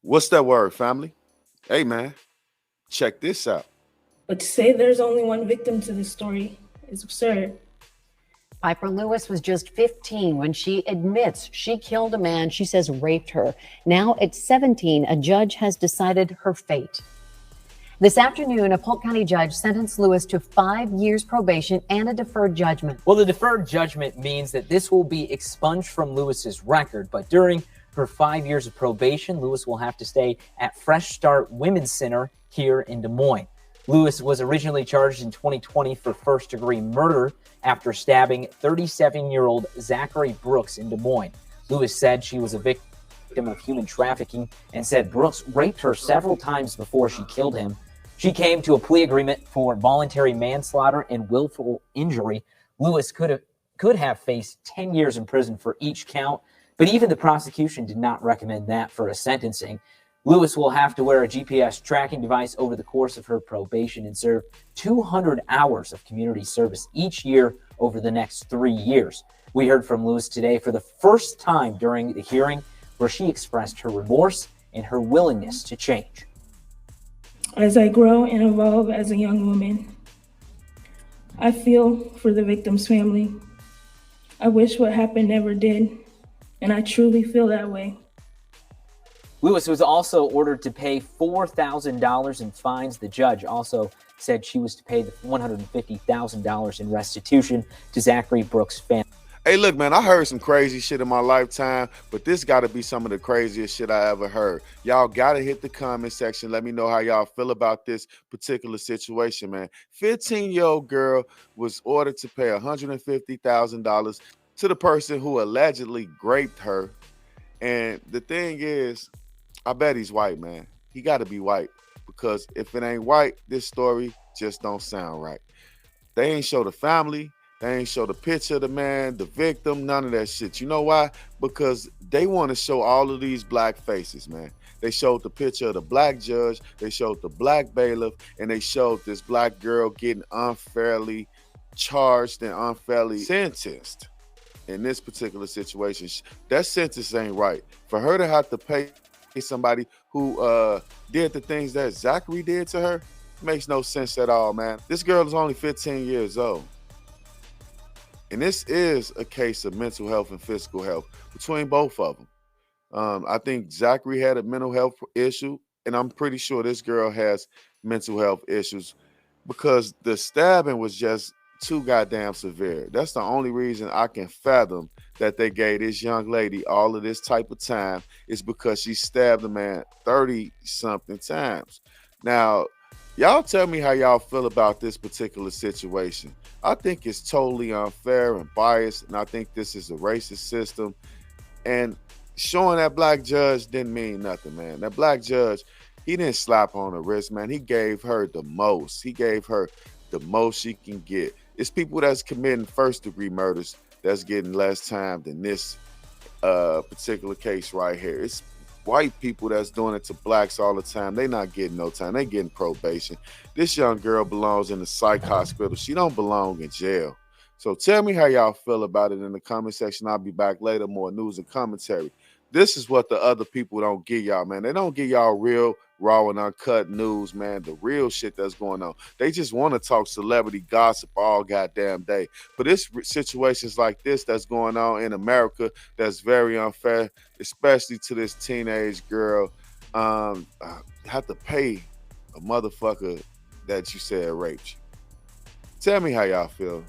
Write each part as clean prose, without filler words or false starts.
What's that word, family? Hey, man, check this out. But to say there's only one victim to this story is absurd. Piper Lewis was just 15 when she admits she killed a man she says raped her. Now, at 17, a judge has decided her fate. This afternoon, a Polk County judge sentenced Lewis to 5 years probation and a deferred judgment. Well, the deferred judgment means that this will be expunged from Lewis's record, but during her 5 years of probation, Lewis will have to stay at Fresh Start Women's Center here in Des Moines. Lewis was originally charged in 2020 for first-degree murder after stabbing 37-year-old Zachary Brooks in Des Moines. Lewis said she was a victim of human trafficking and said Brooks raped her several times before she killed him. She came to a plea agreement for voluntary manslaughter and willful injury. Lewis could have faced 10 years in prison for each count, but even the prosecution did not recommend that for a sentencing. Lewis will have to wear a GPS tracking device over the course of her probation and serve 200 hours of community service each year over the next 3 years. We heard from Lewis today for the first time during the hearing, where she expressed her remorse and her willingness to change. As I grow and evolve as a young woman, I feel for the victim's family. I wish what happened never did, and I truly feel that way. Lewis was also ordered to pay $4,000 in fines. The judge also said she was to pay the $150,000 in restitution to Zachary Brooks' family. Hey, look, man, I heard some crazy shit in my lifetime, but this got to be some of the craziest shit I ever heard. Y'all got to hit the comment section. Let me know how y'all feel about this particular situation, man. 15-year-old girl was ordered to pay $150,000 to the person who allegedly raped her. And the thing is, I bet he's white, man. He got to be white, because if it ain't white, this story just don't sound right. They ain't show the family. They ain't show the picture of the man, the victim, none of that shit. You know why? Because they want to show all of these black faces, man. They showed the picture of the black judge, they showed the black bailiff, and they showed this black girl getting unfairly charged and unfairly sentenced. In this particular situation, that sentence ain't right. For her to have to pay somebody who did the things that Zachary did to her, makes no sense at all, man. This girl is only 15 years old. And this is a case of mental health and physical health between both of them. I think Zachary had a mental health issue, and I'm pretty sure this girl has mental health issues, because the stabbing was just too goddamn severe. That's the only reason I can fathom that they gave this young lady all of this type of time, is because she stabbed a man 30-something times. Now, y'all tell me how y'all feel about this particular situation. I think it's totally unfair and biased, and I think this is a racist system. And showing that black judge didn't mean nothing, man. That black judge, he didn't slap on her wrist, man. He gave her the most. He gave her the most she can get. It's people that's committing first-degree murders that's getting less time than this particular case right here. It's white people that's doing it to blacks all the time. They not getting no time. They getting probation. This young girl belongs in the psych hospital. She don't belong in jail. So tell me how y'all feel about it in the comment section. I'll be back later, more news and commentary. This is what the other people don't get y'all, man. They don't get y'all real, raw, and uncut news, man. The real shit that's going on. They just want to talk celebrity gossip all goddamn day. But it's situations like this that's going on in America that's very unfair, especially to this teenage girl. Have to pay a motherfucker that you said raped you. Tell me how y'all feel.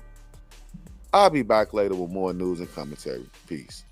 I'll be back later with more news and commentary. Peace.